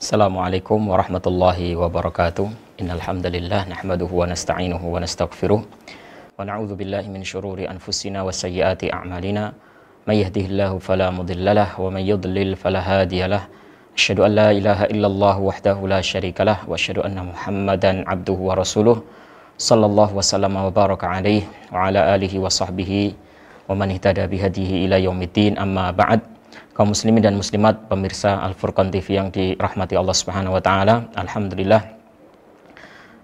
Assalamualaikum warahmatullahi wabarakatuh. Innal hamdalillah nahmaduhu wa nasta'inuhu wa nastaghfiruh wa na'udzu billahi min syururi anfusina wa sayyiati a'malina. May yahdihillahu fala mudhillalah wa may yudlil fala hadiyalah. Asyhadu an la ilaha illallah wahdahu la syarikalah wa asyhadu anna Muhammadan abduhu wa rasuluh sallallahu wasallam wa baraka alaihi wa ala alihi wa sahbihi wa man ihtada bihadihi ila yaumiddin. Amma ba'd. Kaum muslimin dan muslimat pemirsa Al-Furqan TV yang dirahmati Allah Subhanahu wa taala, alhamdulillah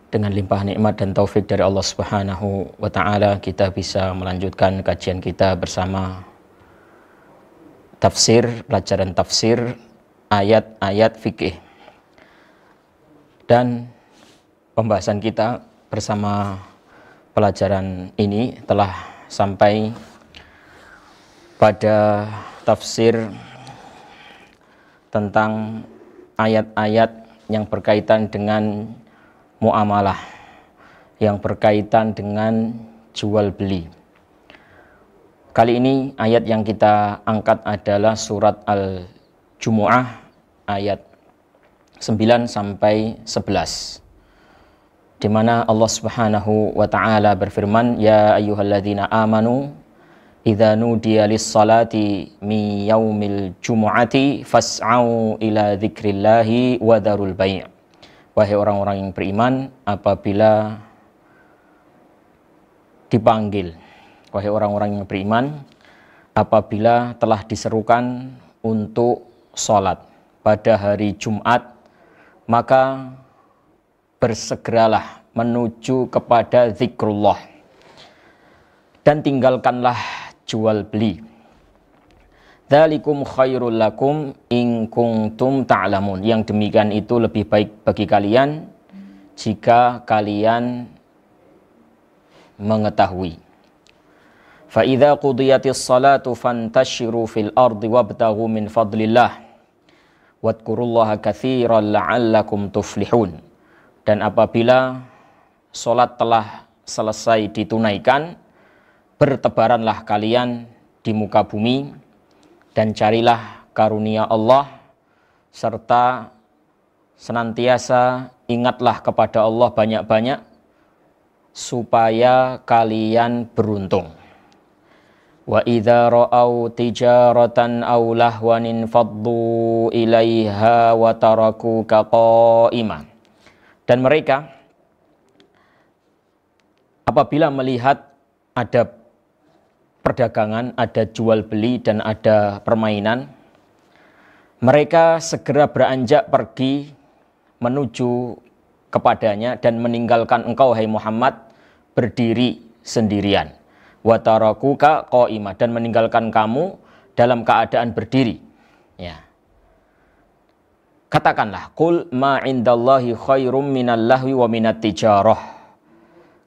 dengan limpah nikmat dan taufik dari Allah Subhanahu wa taala kita bisa melanjutkan kajian kita bersama pelajaran tafsir ayat-ayat fikih. Dan pembahasan kita bersama pelajaran ini telah sampai pada tafsir tentang ayat-ayat yang berkaitan dengan muamalah, yang berkaitan dengan jual beli. Kali ini ayat yang kita angkat adalah surat Al-Jumu'ah ayat 9 sampai 11, di mana Allah Subhanahu wa taala berfirman, ya ayyuhalladzina amanu idza nudiya lis-salati min yaumil jumu'ati fas'au ila dzikrillahi wa dzarul bai'. Wahai orang-orang yang beriman, apabila dipanggil, wahai orang-orang yang beriman, apabila telah diserukan untuk salat pada hari Jumat, maka bersegeralah menuju kepada zikrullah dan tinggalkanlah jual beli. Dzalikum khairul lakum in kuntum ta'lamun. Yang demikian itu lebih baik bagi kalian jika kalian mengetahui. Fa idza qudiyatis salatu fantashiru fil ardi wabtaghu min fadlillah wadhkurullaha katsiran la'allakum tuflihun. Dan apabila salat telah selesai ditunaikan, bertebaranlah kalian di muka bumi dan carilah karunia Allah, serta senantiasa ingatlah kepada Allah banyak-banyak supaya kalian beruntung. Wa idza ra'au tijaratan aw lahwan faddu ilaiha wa tarakuka qa'ima. Dan mereka apabila melihat ada perdagangan, ada jual beli dan ada permainan, mereka segera beranjak pergi menuju kepadanya dan meninggalkan engkau, hai Muhammad, berdiri sendirian. Wa tarakuka qa'imah, dan meninggalkan kamu dalam keadaan berdiri. Ya. Katakanlah, qul ma indallahi khairum minal lahwi wa minat tijarah.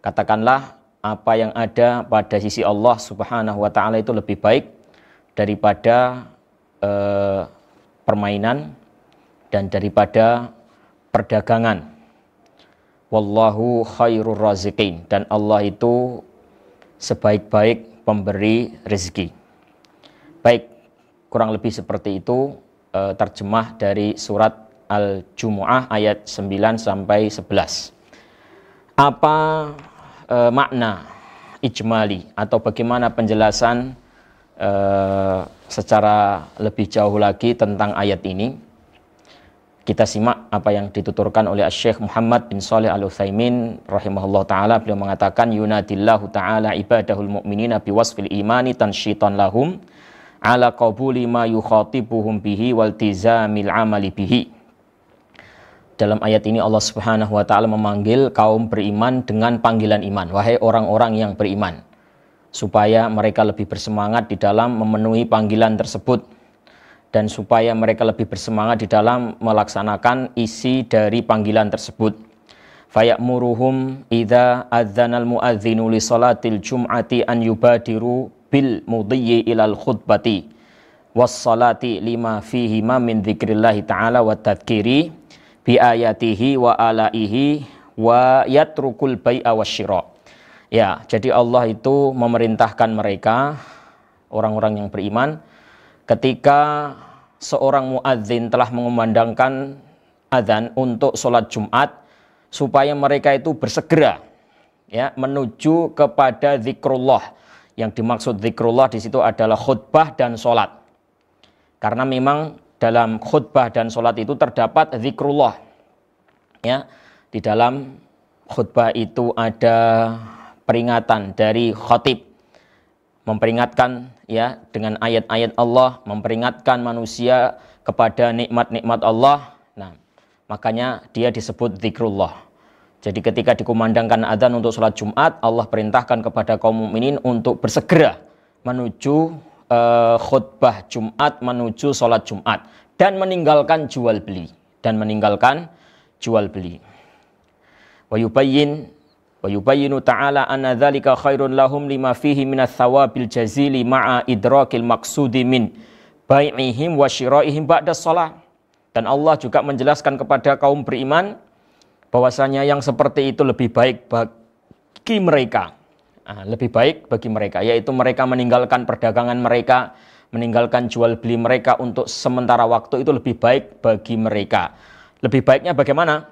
Katakanlah, apa yang ada pada sisi Allah Subhanahu wa taala itu lebih baik daripada permainan dan daripada perdagangan. Wallahu khairur raziqin, dan Allah itu sebaik-baik pemberi rezeki. Baik, kurang lebih seperti itu terjemah dari surat Al-Jumu'ah ayat 9 sampai 11. Apa makna ijmali atau bagaimana penjelasan secara lebih jauh lagi tentang ayat ini? Kita simak apa yang dituturkan oleh Syekh Muhammad bin Shalih Al-Utsaimin rahimahullah taala. Beliau mengatakan, yunadillahu taala ibadahul mu'minina biwasfil imani tansyitan lahum ala qabuli ma yukhatibuhum bihi waltizamil amali bihi. Dalam ayat ini Allah Subhanahu wa taala memanggil kaum beriman dengan panggilan iman. Wahai orang-orang yang beriman, supaya mereka lebih bersemangat di dalam memenuhi panggilan tersebut dan supaya mereka lebih bersemangat di dalam melaksanakan isi dari panggilan tersebut. Faya'muruhum idza adzanal muadzinu li salatil jum'ati an yubadiru bil mudiyyi ilal khutbati was salati lima fihi ma min dzikrillahi ta'ala wa tadhkiri bi ayatihi wa alaihi wa yatrukul bai'a wasyira. Ya, jadi Allah itu memerintahkan mereka, orang-orang yang beriman, ketika seorang muadzin telah mengumandangkan adzan untuk sholat Jumat supaya mereka itu bersegera ya menuju kepada zikrullah. Yang dimaksud zikrullah di situ adalah khutbah dan sholat. Karena memang dalam khutbah dan sholat itu terdapat zikrullah. Ya, di dalam khutbah itu ada peringatan dari khatib, memperingatkan ya dengan ayat-ayat Allah, memperingatkan manusia kepada nikmat-nikmat Allah. Nah, makanya dia disebut zikrullah. Jadi ketika dikumandangkan adzan untuk sholat Jumat, Allah perintahkan kepada kaum mukminin untuk bersegera menuju khutbah Jumat, menuju sholat Jumat, dan meninggalkan jual beli. Wa yubayyinu ta'ala anna dzalika khairun lahum lima fihi minas tsawabil jazili ma'a idrakil maqsudi min bai'ihim wa syira'ihim ba'da shalah. Dan Allah juga menjelaskan kepada kaum beriman bahwasanya yang seperti itu lebih baik bagi mereka. Lebih baik bagi mereka, yaitu mereka meninggalkan perdagangan mereka, meninggalkan jual beli mereka untuk sementara waktu, itu lebih baik bagi mereka. Lebih baiknya bagaimana?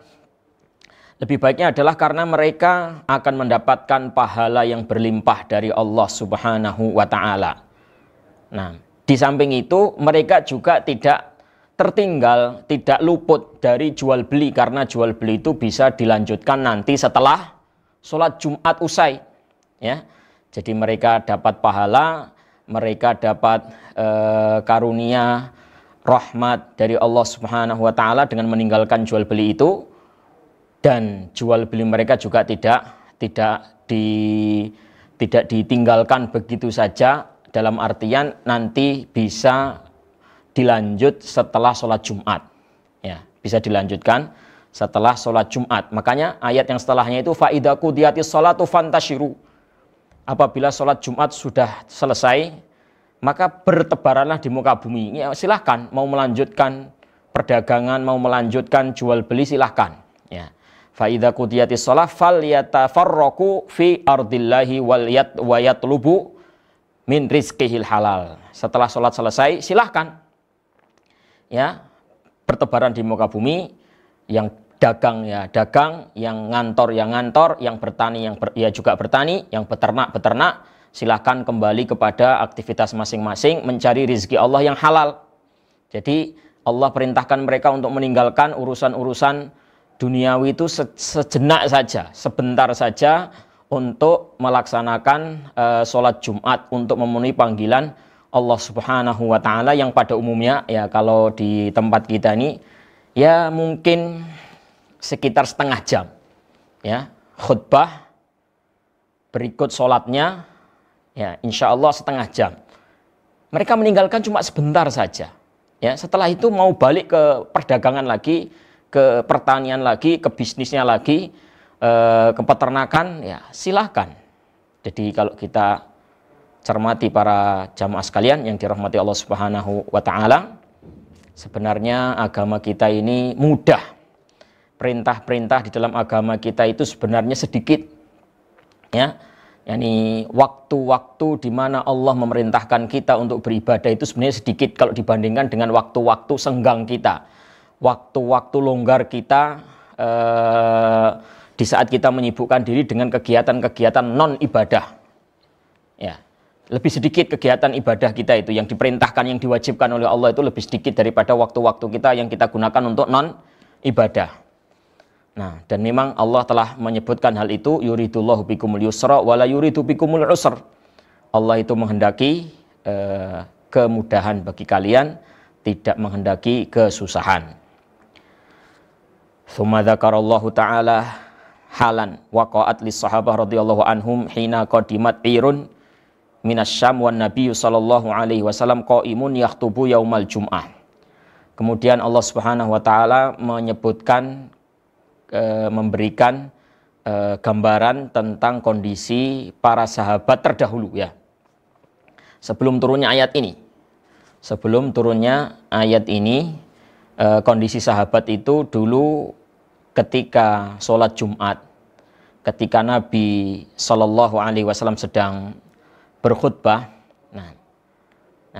Lebih baiknya adalah karena mereka akan mendapatkan pahala yang berlimpah dari Allah Subhanahu wa Ta'ala. Nah, di samping itu mereka juga tidak tertinggal, tidak luput dari jual beli, karena jual beli itu bisa dilanjutkan nanti setelah sholat Jumat usai. Ya, jadi mereka dapat pahala, mereka dapat karunia, rahmat dari Allah Subhanahu wa Ta'ala dengan meninggalkan jual beli itu. Dan jual beli mereka juga tidak ditinggalkan begitu saja, dalam artian nanti bisa dilanjut setelah sholat Jumat. Ya, bisa dilanjutkan setelah sholat Jumat. Makanya ayat yang setelahnya itu fa idza qudiyatis sholatu fantashiru. Apabila sholat Jumat sudah selesai, maka bertebaranlah di muka bumi. Ya, silahkan mau melanjutkan perdagangan, mau melanjutkan jual beli, silahkan. Ya. Fa idza qudiyatis shalah falyatafarraqu fi ardillahi wa yatlubu min rizqihil halal. Setelah sholat selesai, silahkan ya bertebaran di muka bumi, yang dagang ya dagang, yang ngantor ya ngantor, yang bertani ya juga bertani, yang beternak, silahkan kembali kepada aktivitas masing-masing mencari rezeki Allah yang halal. Jadi Allah perintahkan mereka untuk meninggalkan urusan-urusan duniawi itu sejenak saja, sebentar saja, untuk melaksanakan sholat Jumat, untuk memenuhi panggilan Allah Subhanahu wa Ta'ala yang pada umumnya ya kalau di tempat kita ini ya mungkin sekitar setengah jam ya, khutbah berikut sholatnya ya insya Allah setengah jam. Mereka meninggalkan cuma sebentar saja ya, setelah itu mau balik ke perdagangan lagi, ke pertanian lagi, ke bisnisnya lagi, ke peternakan, ya silahkan. Jadi kalau kita cermati para jamaah sekalian yang dirahmati Allah Subhanahu wa Ta'ala, sebenarnya agama kita ini mudah. Perintah-perintah di dalam agama kita itu sebenarnya sedikit. Ya, yakni waktu-waktu di mana Allah memerintahkan kita untuk beribadah itu sebenarnya sedikit kalau dibandingkan dengan waktu-waktu senggang kita. Waktu-waktu longgar kita di saat kita menyibukkan diri dengan kegiatan-kegiatan non-ibadah. Ya, lebih sedikit kegiatan ibadah kita itu yang diperintahkan, yang diwajibkan oleh Allah itu lebih sedikit daripada waktu-waktu kita yang kita gunakan untuk non-ibadah. Nah, dan memang Allah telah menyebutkan hal itu, yuridullahu bikumul yusra wala yuridu bikumul usra. Allah itu menghendaki kemudahan bagi kalian, tidak menghendaki kesusahan. Tsumma dzakarallahu ta'ala halan waqa'at lis sahabah radhiyallahu anhum hina qadimat irun minasyam wan nabiy sallallahu alaihi wasallam qaimun yakhutubu yaumal jum'ah. Kemudian Allah Subhanahu wa taala menyebutkan memberikan gambaran tentang kondisi para sahabat terdahulu ya. Sebelum turunnya ayat ini. Kondisi sahabat itu dulu ketika sholat Jumat, ketika Nabi Shallallahu Alaihi Wasallam sedang berkhutbah, nah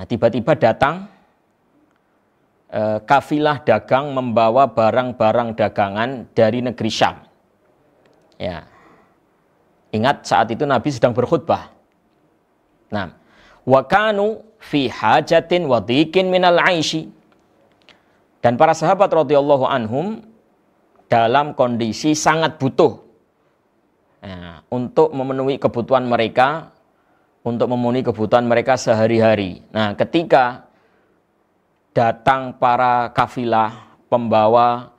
tiba-tiba datang kafilah dagang membawa barang-barang dagangan dari negeri Syam. Ya. Ingat saat itu Nabi sedang berkhutbah. Nah, wa kanu fi hajatin wa dhiqin minal 'aishi. Dan para sahabat radhiyallahu anhum dalam kondisi sangat butuh untuk memenuhi kebutuhan mereka, sehari-hari. Nah, ketika datang para kafilah pembawa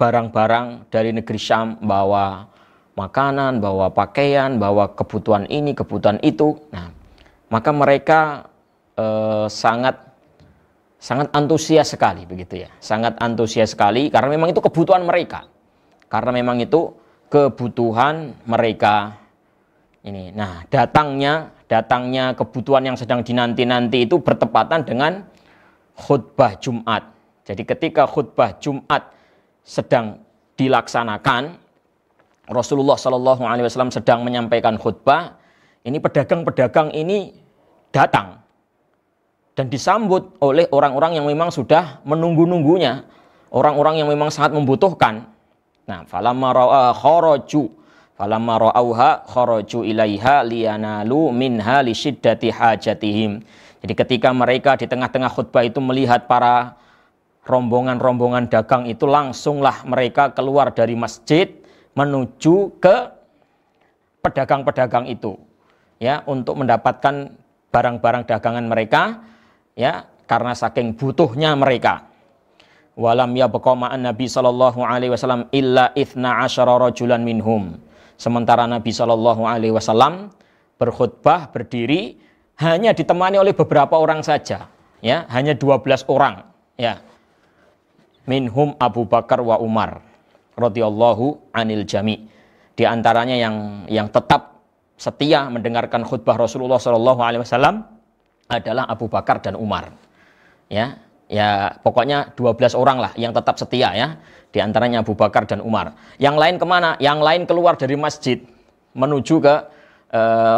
barang-barang dari negeri Syam, bawa makanan, bawa pakaian, bawa kebutuhan ini, kebutuhan itu. Nah, maka mereka sangat antusias sekali begitu ya. Sangat antusias sekali karena memang itu kebutuhan mereka. Karena memang itu kebutuhan mereka. Ini. Nah, datangnya kebutuhan yang sedang dinanti-nanti itu bertepatan dengan khutbah Jumat. Jadi ketika khutbah Jumat sedang dilaksanakan, Rasulullah Shallallahu Alaihi Wasallam sedang menyampaikan khutbah. Ini pedagang-pedagang ini datang dan disambut oleh orang-orang yang memang sudah menunggu-nunggunya, orang-orang yang memang sangat membutuhkan. Nah, falamma ra'auha kharaju ilaiha liyanalu minha li syiddati hajatihim. Jadi ketika mereka di tengah-tengah khutbah itu melihat para rombongan-rombongan dagang itu, langsunglah mereka keluar dari masjid menuju ke pedagang-pedagang itu, ya, untuk mendapatkan barang-barang dagangan mereka, ya, karena saking butuhnya mereka. Walam yabqa ma'an Nabi sallallahu alaihi wasallam illa 12 rajulan minhum. Sementara Nabi sallallahu alaihi wasallam berkhutbah berdiri hanya ditemani oleh beberapa orang saja, ya, hanya 12 orang, ya. Minhum Abu Bakar wa Umar radhiyallahu anil jami'. Di antaranya yang tetap setia mendengarkan khutbah Rasulullah Shallallahu Alaihi Wasallam adalah Abu Bakar dan Umar. Ya, pokoknya 12 orang lah yang tetap setia, ya. Di antaranya Abu Bakar dan Umar. Yang lain kemana? Yang lain keluar dari masjid menuju ke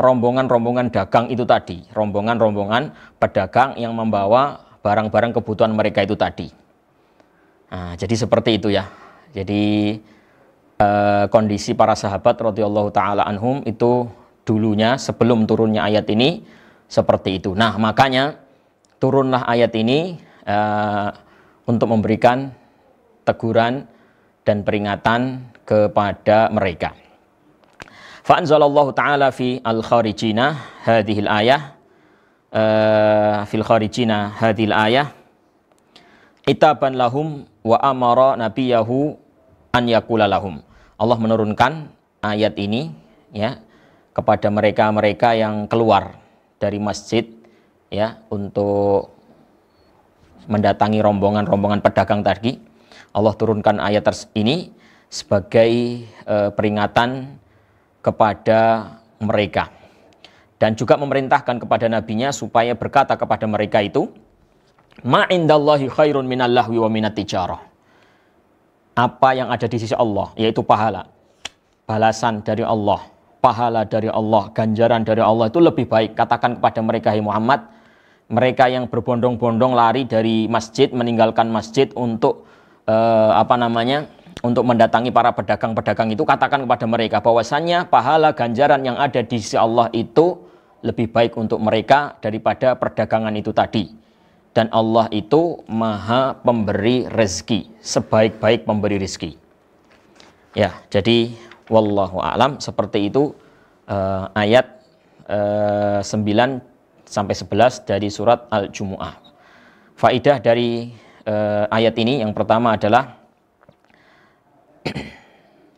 rombongan-rombongan dagang itu tadi, rombongan-rombongan pedagang yang membawa barang-barang kebutuhan mereka itu tadi. Nah, jadi seperti itu, ya. Jadi kondisi para sahabat radhiyallahu taala anhum itu dulunya sebelum turunnya ayat ini seperti itu. Nah, makanya turunlah ayat ini untuk memberikan teguran dan peringatan kepada mereka. Fa anzalallahu taala fi al-kharijina hadhil ayah fil kharijina hadhil ayah itaban lahum wa amara nabiyahu an yaqula lahum. Allah menurunkan ayat ini, ya, kepada mereka-mereka yang keluar dari masjid, ya, untuk mendatangi rombongan-rombongan pedagang tadi. Allah turunkan ayat ini sebagai peringatan kepada mereka dan juga memerintahkan kepada nabinya supaya berkata kepada mereka itu, ma indallahi khairun minal lahwi wa minat tijarah. Apa yang ada di sisi Allah, yaitu pahala, balasan dari Allah, pahala dari Allah, ganjaran dari Allah itu lebih baik. Katakan kepada mereka, hai Muhammad, mereka yang berbondong-bondong lari dari masjid, meninggalkan masjid untuk untuk mendatangi para pedagang-pedagang itu, katakan kepada mereka bahwasannya pahala ganjaran yang ada di sisi Allah itu lebih baik untuk mereka daripada perdagangan itu tadi. Dan Allah itu maha pemberi rezeki, sebaik-baik pemberi rezeki. Ya, jadi wallahu a'lam, seperti itu ayat 9 sampai 11 dari surat Al-Jumu'ah. Faidah dari ayat ini yang pertama adalah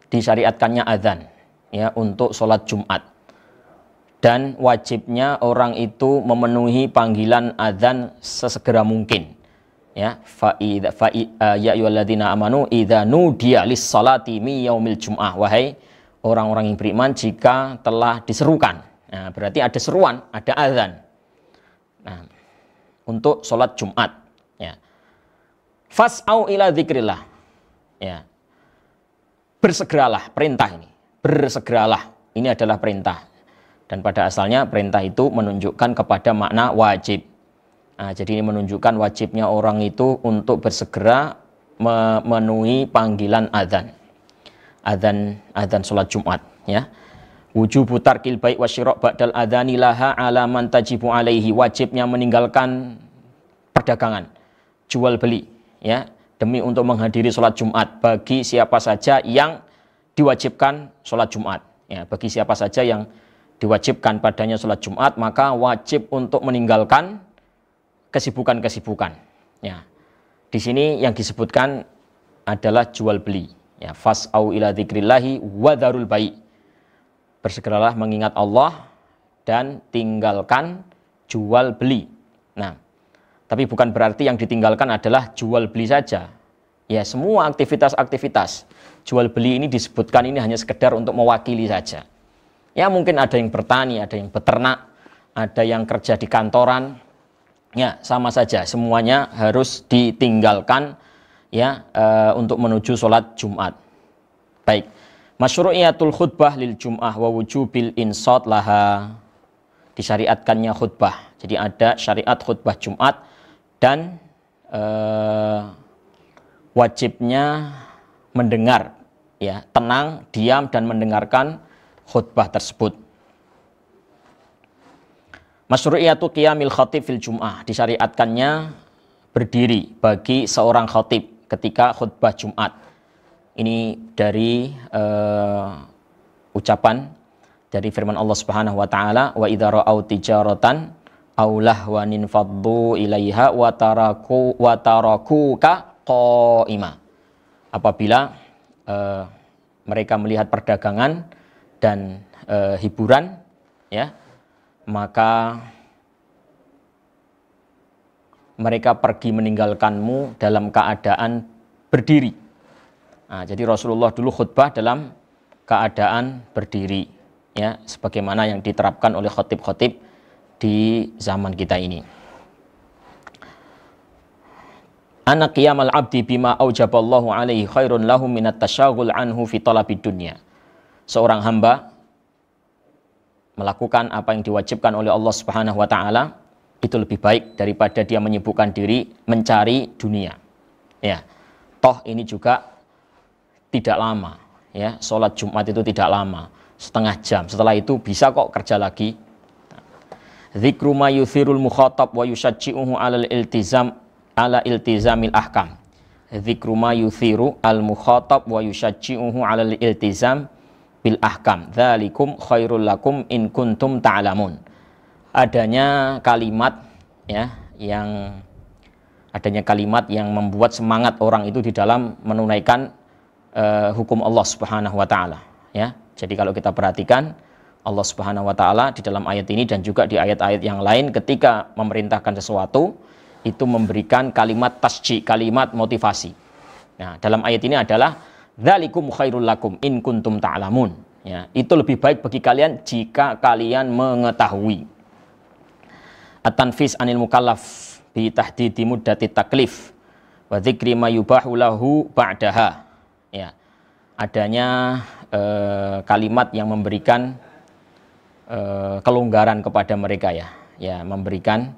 disyariatkannya azan, ya, untuk sholat Jumat. Dan wajibnya orang itu memenuhi panggilan azan sesegera mungkin, ya. Ya ayyuhalladzina amanu idza nudiya lis-salati mi yaumil jum'ah. Wahai orang-orang yang beriman, jika telah diserukan. Nah, berarti ada seruan, ada azan. Nah, untuk sholat Jumat, ya. Fas'au ila dzikrillah. Ya. Bersegeralah, perintah ini. Bersegeralah. Ini adalah perintah. Dan pada asalnya perintah itu menunjukkan kepada makna wajib. Nah, jadi ini menunjukkan wajibnya orang itu untuk bersegera memenuhi panggilan adzan. Adzan salat Jumat, ya. Wujubu tarkil bai' wasyira' ba'dal adzani laha 'ala man tajibu 'alaihi, wajibnya meninggalkan perdagangan, jual beli, ya, demi untuk menghadiri salat Jumat bagi siapa saja yang diwajibkan salat Jumat. Ya, bagi siapa saja yang diwajibkan padanya salat Jumat, maka wajib untuk meninggalkan kesibukan-kesibukan. Ya. Di sini yang disebutkan adalah jual beli. Ya, fas'au ila dzikrillahi wa dzarul bai'. Bersegeralah mengingat Allah dan tinggalkan jual beli. Nah, tapi bukan berarti yang ditinggalkan adalah jual beli saja. Ya, semua aktivitas-aktivitas jual beli ini disebutkan ini hanya sekedar untuk mewakili saja. Ya, mungkin ada yang bertani, ada yang beternak, ada yang kerja di kantoran. Ya, sama saja, semuanya harus ditinggalkan, ya, untuk menuju sholat Jumat. Baik, masyru'iyatul khutbah lil Jum'ah wa wujubil insat laha, disyariatkannya khutbah. Jadi ada syariat khutbah Jumat dan wajibnya mendengar, ya, tenang, diam dan mendengarkan khutbah tersebut. Masyru'iyatu qiyamil khatib fil Jum'ah, disyariatkannya berdiri bagi seorang khatib ketika khutbah Jumat. Ini dari ucapan dari firman Allah Subhanahu wa taala, wa idza ra'au tijaratan aw lahwan faddu ilaiha wa tarakuka qa'ima. Apabila mereka melihat perdagangan dan hiburan, ya, maka mereka pergi meninggalkanmu dalam keadaan berdiri. Nah, jadi Rasulullah dulu khutbah dalam keadaan berdiri, ya, sebagaimana yang diterapkan oleh khatib-khatib di zaman kita ini. Ana qiyamal abdi bima aujaballahu alaihi khairun lahu minat tasyaghul anhu fi talabid dunya. Seorang hamba melakukan apa yang diwajibkan oleh Allah Subhanahu wa taala itu lebih baik daripada dia menyibukkan diri mencari dunia. Ya. Toh ini juga tidak lama, ya. Salat Jumat itu tidak lama, setengah jam. Setelah itu bisa kok kerja lagi. Dzikru ma yuthirul mukhatab wa yushajji'uhu 'alal iltizamil ahkam. Dzikru ma yuthiru al mukhatab wa yushajji'uhu 'alal iltizam bil ahkam. Dzalikum khairul lakum in kuntum ta'lamun. Adanya kalimat, ya, adanya kalimat yang membuat semangat orang itu di dalam menunaikan hukum Allah Subhanahu wa taala, ya. Jadi kalau kita perhatikan Allah Subhanahu wa taala di dalam ayat ini dan juga di ayat-ayat yang lain ketika memerintahkan sesuatu itu memberikan kalimat tasji, kalimat motivasi. Nah, dalam ayat ini adalah dzalikum khairul lakum in kuntum ta'lamun. Ya, itu lebih baik bagi kalian jika kalian mengetahui. At-tanfis anil mukallaf bi tahdidi muddati taklif wa dzikri ma yubahu lahu ba'daha. Ya. Adanya kalimat yang memberikan kelonggaran kepada mereka, ya. Ya, memberikan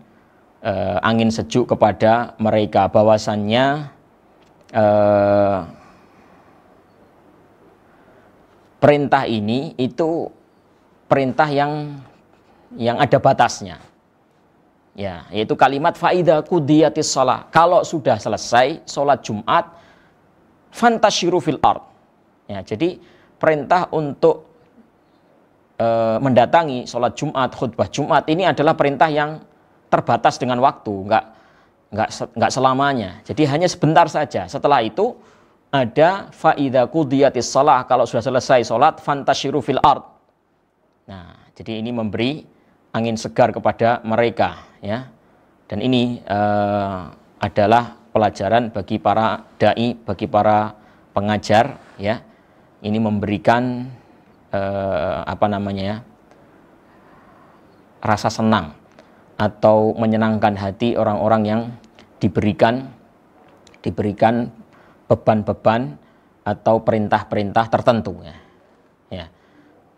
angin sejuk kepada mereka bahwasannya perintah ini itu perintah yang ada batasnya. Ya, yaitu kalimat faida qudiyatis shalah. Kalau sudah selesai salat Jumat, fantasyiru fil ard. Ya, jadi perintah untuk mendatangi salat Jumat, khutbah Jumat ini adalah perintah yang terbatas dengan waktu, enggak selamanya. Jadi hanya sebentar saja. Setelah itu ada faida qudiyatis shalah, kalau sudah selesai salat fantasyiru fil ard. Nah, jadi ini memberi angin segar kepada mereka, ya. Dan ini adalah pelajaran bagi para dai, bagi para pengajar, ya. Ini memberikan rasa senang atau menyenangkan hati orang-orang yang diberikan beban-beban atau perintah-perintah tertentu, ya. Ya.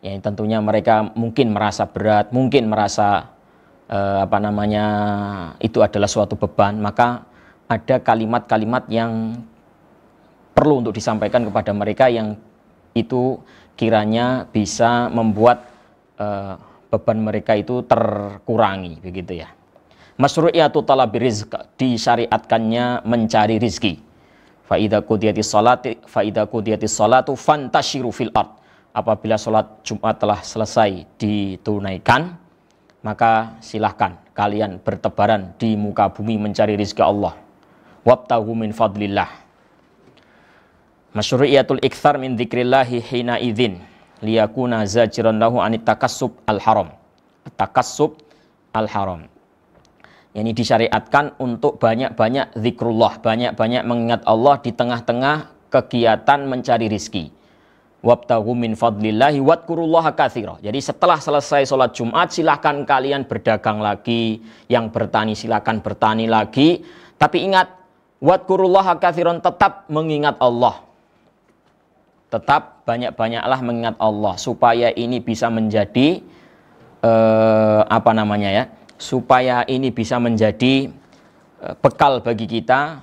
Ya, tentunya mereka mungkin merasa berat, mungkin merasa itu adalah suatu beban, maka ada kalimat-kalimat yang perlu untuk disampaikan kepada mereka yang itu kiranya bisa membuat beban mereka itu terkurangi, begitu ya. Masyru'iyatu talabi rizq, disyariatkannya mencari rizki. Fa idza qudiyatis salatu fantashiru fil ard. Apabila sholat Jumat telah selesai ditunaikan, maka silahkan kalian bertebaran di muka bumi mencari rizki Allah. Wabtaghu min fadlillah. Masyru'iyatul iktsar min dzikrillahi hina idzin liyakuna zajiran lahu anit takassub al-haram. Takassub al-haram. Yani disyariatkan untuk banyak-banyak zikrullah, banyak-banyak mengingat Allah di tengah-tengah kegiatan mencari rizki. Wabtaghu min fadlillahi wadkurullaha katsira. Jadi setelah selesai sholat Jumat silahkan kalian berdagang lagi, yang bertani silahkan bertani lagi, tapi ingat wadkurullaha katsiran, tetap mengingat Allah. Tetap banyak-banyaklah mengingat Allah supaya ini bisa menjadi supaya ini bisa menjadi bekal bagi kita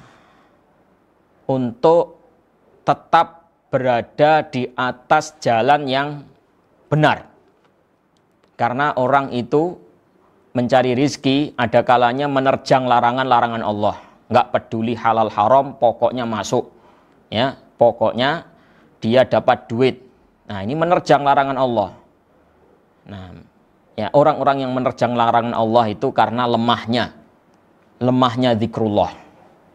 untuk tetap berada di atas jalan yang benar. Karena orang itu mencari rizki ada kalanya menerjang larangan-larangan Allah. Nggak peduli halal haram, pokoknya masuk. Ya, pokoknya dia dapat duit. Nah, ini menerjang larangan Allah. Nah, ya, orang-orang yang menerjang larangan Allah itu karena lemahnya zikrullah.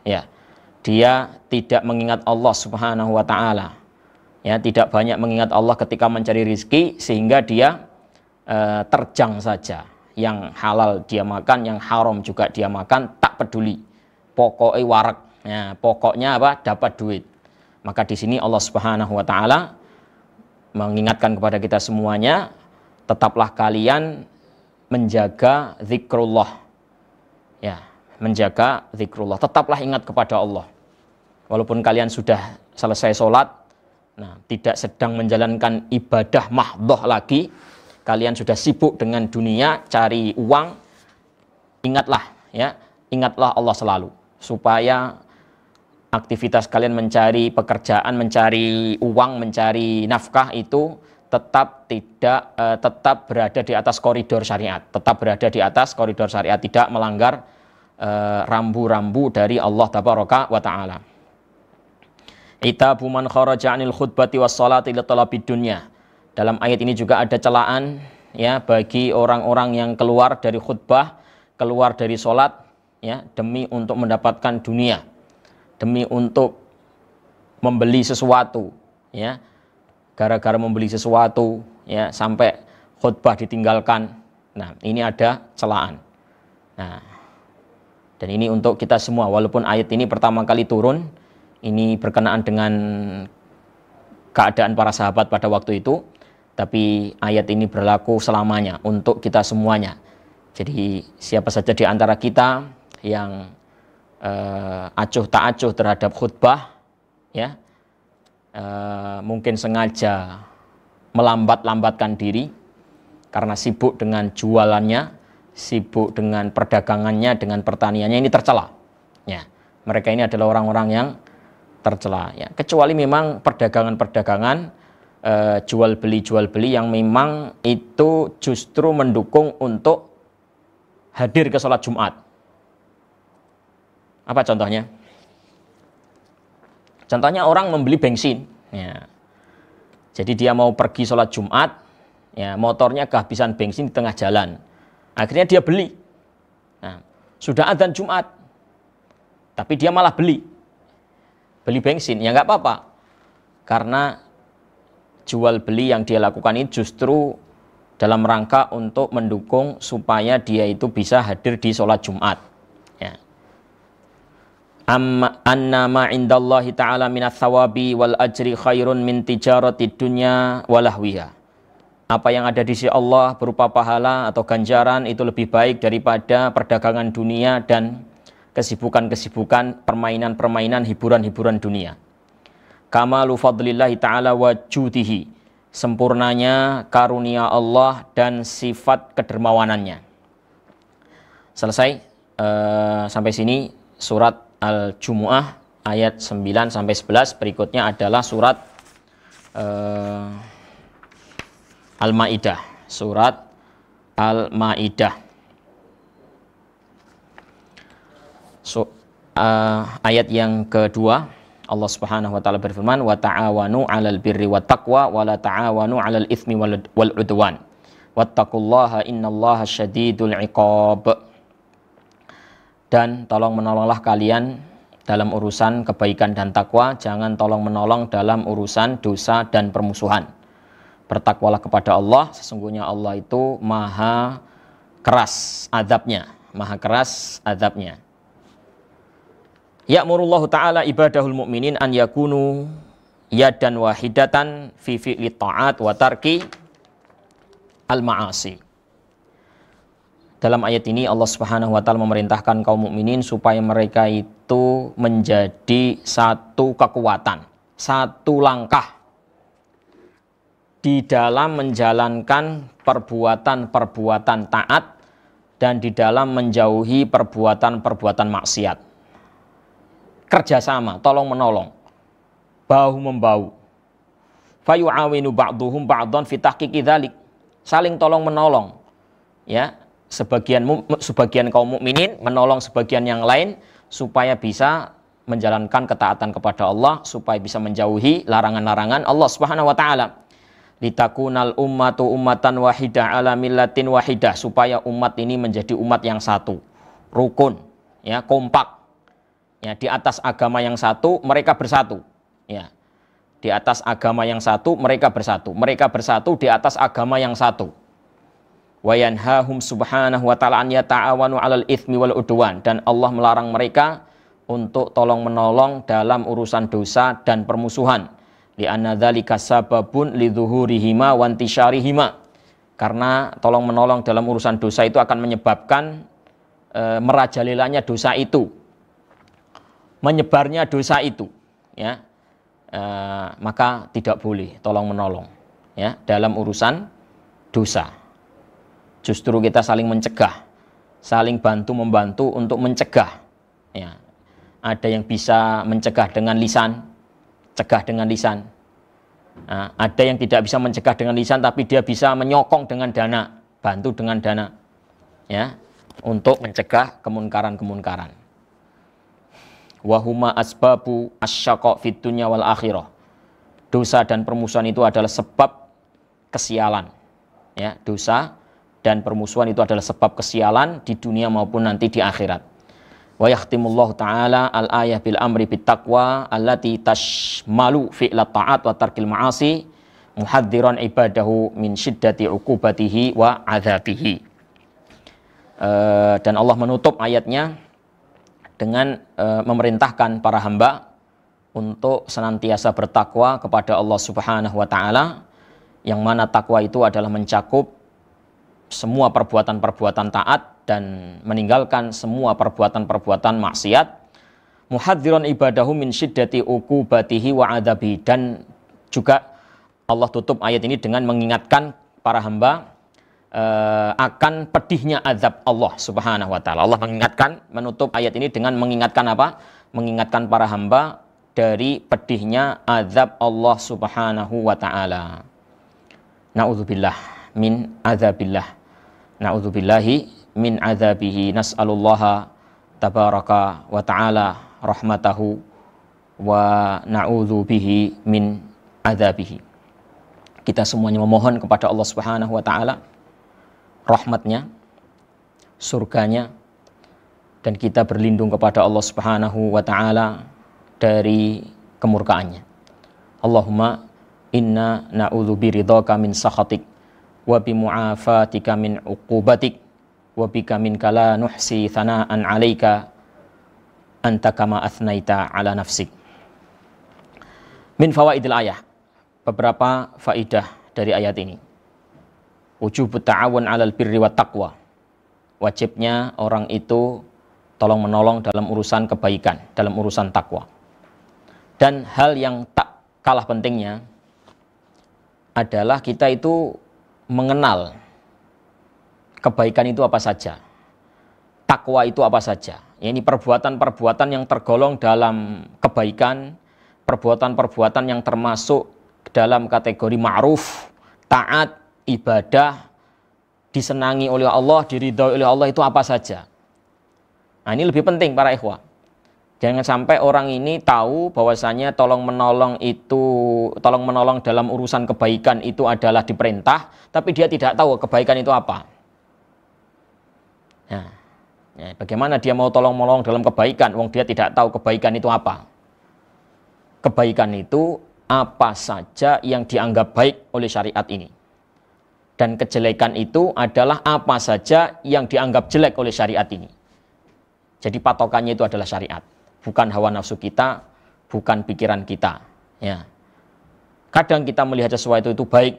Ya, dia tidak mengingat Allah Subhanahu wa taala. Ya, tidak banyak mengingat Allah ketika mencari rizki, sehingga dia terjang saja. Yang halal dia makan, yang haram juga dia makan, tak peduli. Pokoknya warak. Ya, pokoknya apa? Dapat duit. Maka di sini Allah Subhanahu wa taala mengingatkan kepada kita semuanya, tetaplah kalian menjaga zikrullah. Ya, menjaga zikrullah. Tetaplah ingat kepada Allah. Walaupun kalian sudah selesai sholat, nah, tidak sedang menjalankan ibadah mahdhah lagi, kalian sudah sibuk dengan dunia, cari uang, ingatlah Allah selalu, supaya aktivitas kalian mencari pekerjaan, mencari uang, mencari nafkah itu tetap berada di atas koridor syariat, tidak melanggar rambu-rambu dari Allah Tabaraka wa taala. Itabu man kharaja 'anil khutbati was sholati li talabid dunya. Dalam ayat ini juga ada celaan ya bagi orang-orang yang keluar dari khutbah, keluar dari sholat ya demi untuk mendapatkan dunia, demi untuk membeli sesuatu ya. Gara-gara membeli sesuatu ya sampai khutbah ditinggalkan. Nah, ini ada celaan. Nah, dan ini untuk kita semua, walaupun ayat ini pertama kali turun, ini berkenaan dengan keadaan para sahabat pada waktu itu, tapi ayat ini berlaku selamanya untuk kita semuanya. Jadi siapa saja di antara kita yang acuh tak acuh terhadap khutbah, ya, mungkin sengaja melambat-lambatkan diri karena sibuk dengan jualannya, sibuk dengan perdagangannya, dengan pertaniannya, ini tercela. Ya, mereka ini adalah orang-orang yang tercela. Ya, kecuali memang perdagangan-perdagangan jual beli yang memang itu justru mendukung untuk hadir ke sholat Jumat. Apa contohnya? Contohnya orang membeli bensin. Ya. Jadi dia mau pergi sholat Jumat, ya, motornya kehabisan bensin di tengah jalan. Akhirnya dia beli. Nah, sudah adzan Jumat, tapi dia malah beli bensin. Ya nggak apa-apa, karena jual beli yang dia lakukan ini justru dalam rangka untuk mendukung supaya dia itu bisa hadir di sholat Jumat. Ya. Anna ma indallahi ta'ala minat thawabi wal ajri khairun min tijaratid dunya walahwiha. Apa yang ada di sisi Allah berupa pahala atau ganjaran itu lebih baik daripada perdagangan dunia dan kesibukan-kesibukan, permainan-permainan, hiburan-hiburan dunia. Kamalu fadlillahi ta'ala wa judihi, sempurnanya karunia Allah dan sifat kedermawanannya. Selesai sampai sini surat Al-Jumu'ah ayat 9 sampai 11. Berikutnya adalah surat Al-Maidah. Surat Al-Maidah. Ayat yang kedua, Allah Subhanahu wa taala berfirman, "Wa ta'awanu 'alal birri wat taqwa wa la ta'awanu 'alal itsmi wal 'udwan. Wattaqullaha innallaha syadidul 'iqab." Dan tolong menolonglah kalian dalam urusan kebaikan dan takwa, jangan tolong menolong dalam urusan dosa dan permusuhan. Bertakwalah kepada Allah, sesungguhnya Allah itu maha keras azabnya, maha keras azabnya. Ya'murullahu ta'ala ibadahul mu'minin an yakunu yadan wahidatan fi fi'li ta'at wa tarki al-ma'asi. Dalam ayat ini Allah Subhanahu wa taala memerintahkan kaum mukminin supaya mereka itu menjadi satu kekuatan, satu langkah di dalam menjalankan perbuatan-perbuatan taat dan di dalam menjauhi perbuatan-perbuatan maksiat. Kerjasama, tolong menolong, bahu membahu. Fayu'awinu ba'duhum ba'dhan fi tahqiqi dzalik. Saling tolong menolong. Ya, sebagian kaum mukminin menolong sebagian yang lain supaya bisa menjalankan ketaatan kepada Allah, supaya bisa menjauhi larangan-larangan Allah Subhanahu wa taala. Litakunal ummatu ummatan wahidah ala millatin wahidah, supaya umat ini menjadi umat yang satu, rukun, ya, kompak. Ya, di atas agama yang satu mereka bersatu. Ya. Di atas agama yang satu mereka bersatu. Mereka bersatu di atas agama yang satu. Wa yanhahum subhanahu wa ta'ala an yata'awanu 'alal itsmi wal 'udwan, dan Allah melarang mereka untuk tolong menolong dalam urusan dosa dan permusuhan. Li'anna dzalika sababun lidzuhurihima wa intisyarihima. Karena tolong menolong dalam urusan dosa itu akan menyebabkan merajalelanya dosa itu, menyebarnya dosa itu, ya. Maka tidak boleh tolong menolong, ya, dalam urusan dosa. Justru kita saling mencegah, saling bantu-membantu untuk mencegah. Ya. Ada yang bisa mencegah dengan lisan, cegah dengan lisan. Nah, ada yang tidak bisa mencegah dengan lisan, tapi dia bisa menyokong dengan dana, bantu dengan dana, ya, untuk mencegah kemunkaran-kemunkaran. Wahuma asbabu asyaqa fid dunya wal akhirah. Dosa dan permusuhan itu adalah sebab kesialan. Ya, dosa dan permusuhan itu adalah sebab kesialan di dunia maupun nanti di akhirat. Wa yahtimullahu ta'ala al-ayah bil amri bit taqwa allati tashmalu fi'la ta'at wa tarkil ma'asi muhadziran ibadahu min syiddati uqubatihi wa adzabihi. Dan Allah menutup ayatnya dengan memerintahkan para hamba untuk senantiasa bertakwa kepada Allah Subhanahu wa taala, yang mana takwa itu adalah mencakup semua perbuatan-perbuatan taat dan meninggalkan semua perbuatan-perbuatan maksiat. Muhadziran ibadahu min syiddati uqubatihi wa adzabihi, dan juga Allah tutup ayat ini dengan mengingatkan para hamba akan pedihnya azab Allah Subhanahu wa taala. Allah mengingatkan, menutup ayat ini dengan mengingatkan apa? Mengingatkan para hamba dari pedihnya azab Allah Subhanahu wa taala. Na'udzubillah min azabillah. Na'udzubillahi min azabihi. Nas'alullaha tabaraka wa ta'ala rahmatahu wa na'udzubihi min azabihi. Kita semuanya memohon kepada Allah Subhanahu wa taala rahmatnya, surganya, dan kita berlindung kepada Allah Subhanahu wa taala dari kemurkaannya. Allahumma inna na'udzu biridhaka min sakhatik wa bi mu'afatika min uqubatik wa bika minka la nuhsi thana'an 'alaika anta kama athnaita 'ala nafsik. Min fawaidil ayah, beberapa faidah dari ayat ini. Wujubut ta'awun 'alal birri wat taqwa. Wajibnya orang itu tolong menolong dalam urusan kebaikan, dalam urusan takwa. Dan hal yang tak kalah pentingnya adalah kita itu mengenal kebaikan itu apa saja. takwa itu apa saja. Ini perbuatan-perbuatan yang tergolong dalam kebaikan, perbuatan-perbuatan yang termasuk dalam kategori ma'ruf, taat, ibadah, disenangi oleh Allah, diridhoi oleh Allah itu apa saja. Nah, ini lebih penting para ikhwah. Jangan sampai orang ini tahu bahwasanya tolong menolong dalam urusan kebaikan itu adalah diperintah, tapi dia tidak tahu kebaikan itu apa. Nah, ya, bagaimana dia mau tolong menolong dalam kebaikan, wong dia tidak tahu kebaikan itu apa. Kebaikan itu apa saja yang dianggap baik oleh syariat ini. Dan kejelekan itu adalah apa saja yang dianggap jelek oleh syariat ini. Jadi patokannya itu adalah syariat, bukan hawa nafsu kita, bukan pikiran kita. Ya. Kadang kita melihat sesuatu itu baik,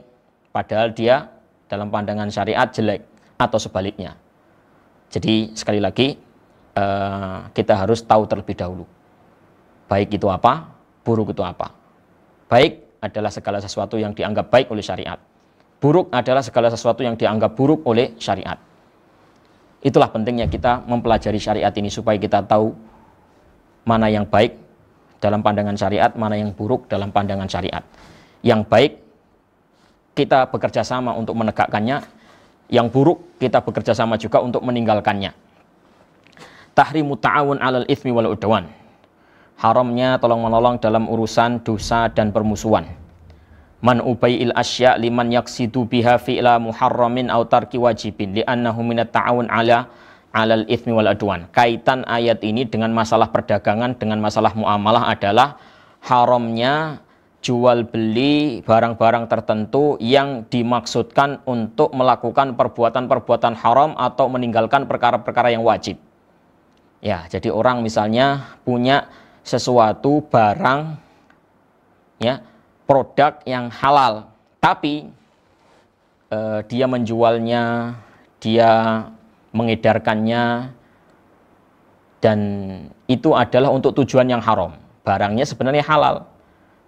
padahal dia dalam pandangan syariat jelek, atau sebaliknya. Jadi sekali lagi, kita harus tahu terlebih dahulu. Baik itu apa, buruk itu apa. Baik adalah segala sesuatu yang dianggap baik oleh syariat. Buruk adalah segala sesuatu yang dianggap buruk oleh syariat. Itulah pentingnya kita mempelajari syariat ini supaya kita tahu mana yang baik dalam pandangan syariat, mana yang buruk dalam pandangan syariat. Yang baik kita bekerja sama untuk menegakkannya, yang buruk kita bekerja sama juga untuk meninggalkannya. Tahrimu ta'awun 'alal itsmi wal 'udwan. Haramnya tolong-menolong dalam urusan dosa dan permusuhan. Man ubai'il asya' liman yaksidu biha fi'la muharramin aw tarki wajibin li'annahu minat ta'awun 'alal itsmi wal 'udwan. Kaitan ayat ini dengan masalah perdagangan, dengan masalah muamalah adalah haramnya jual beli barang-barang tertentu yang dimaksudkan untuk melakukan perbuatan-perbuatan haram atau meninggalkan perkara-perkara yang wajib. Ya, jadi orang misalnya punya sesuatu barang, ya, produk yang halal, tapi dia menjualnya, dia mengedarkannya, dan itu adalah untuk tujuan yang haram. Barangnya sebenarnya halal,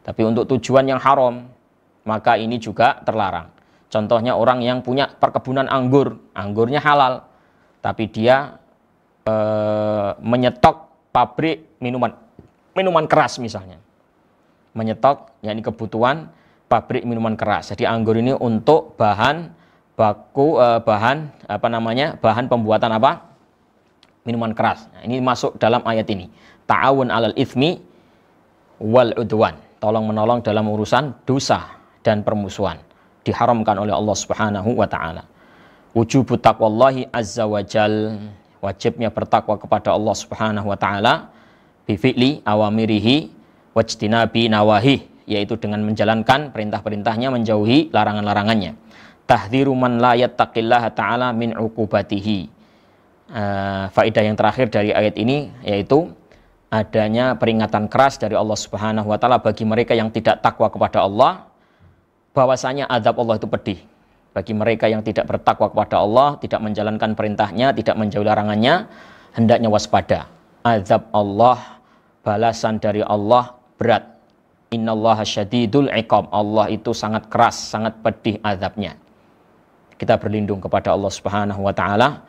tapi untuk tujuan yang haram, maka ini juga terlarang. Contohnya orang yang punya perkebunan anggur, anggurnya halal, tapi dia menyetok pabrik minuman keras misalnya. Menyetok, yakni kebutuhan pabrik minuman keras. Jadi anggur ini untuk bahan pembuatan apa? Minuman keras. Nah, ini masuk dalam ayat ini. Ta'awun 'alal itsmi wal 'udwan. Tolong menolong dalam urusan dosa dan permusuhan. Diharamkan oleh Allah Subhanahu wa taala. Wujubu taqwallahi azza wa jal. Wajibnya bertakwa kepada Allah Subhanahu wa taala bi fi'li awamirihi wajtinabi nawahi, yaitu dengan menjalankan perintah-perintahnya, menjauhi larangan-larangannya. Tahdhiru man la yattaqillaha ta'ala min 'uqubatihi. Faedah yang terakhir dari ayat ini yaitu adanya peringatan keras dari Allah Subhanahu wa taala bagi mereka yang tidak takwa kepada Allah, bahwasanya azab Allah itu pedih. Bagi mereka yang tidak bertakwa kepada Allah, tidak menjalankan perintahnya, tidak menjauhi larangannya, hendaknya waspada. Azab Allah, balasan dari Allah berat. Innallaha syadidul iqab. Allah itu sangat keras, sangat pedih azabnya. Kita berlindung kepada Allah Subhanahu wa taala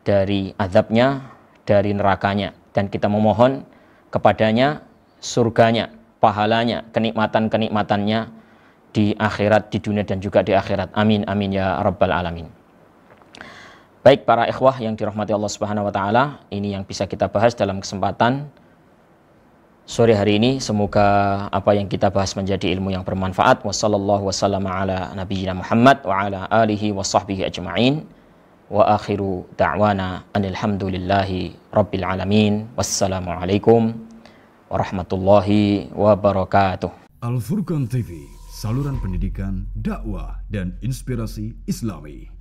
dari azabnya, dari nerakanya, dan kita memohon kepadanya surganya, pahalanya, kenikmatan-kenikmatannya di akhirat, di dunia dan juga di akhirat. Amin amin ya rabbal alamin. Baik para ikhwah yang dirahmati Allah Subhanahu wa taala, ini yang bisa kita bahas dalam kesempatan sore hari ini. Semoga apa yang kita bahas menjadi ilmu yang bermanfaat. Wassallallahu wasallama ala nabiyyina Muhammad wa ala alihi wa sahbihi ajma'in. Wa akhiru da'wana alhamdulillahi rabbil alamin. Wassalamualaikum warahmatullahi wabarakatuh. Al Furqan TV, saluran pendidikan, dakwah dan inspirasi Islami.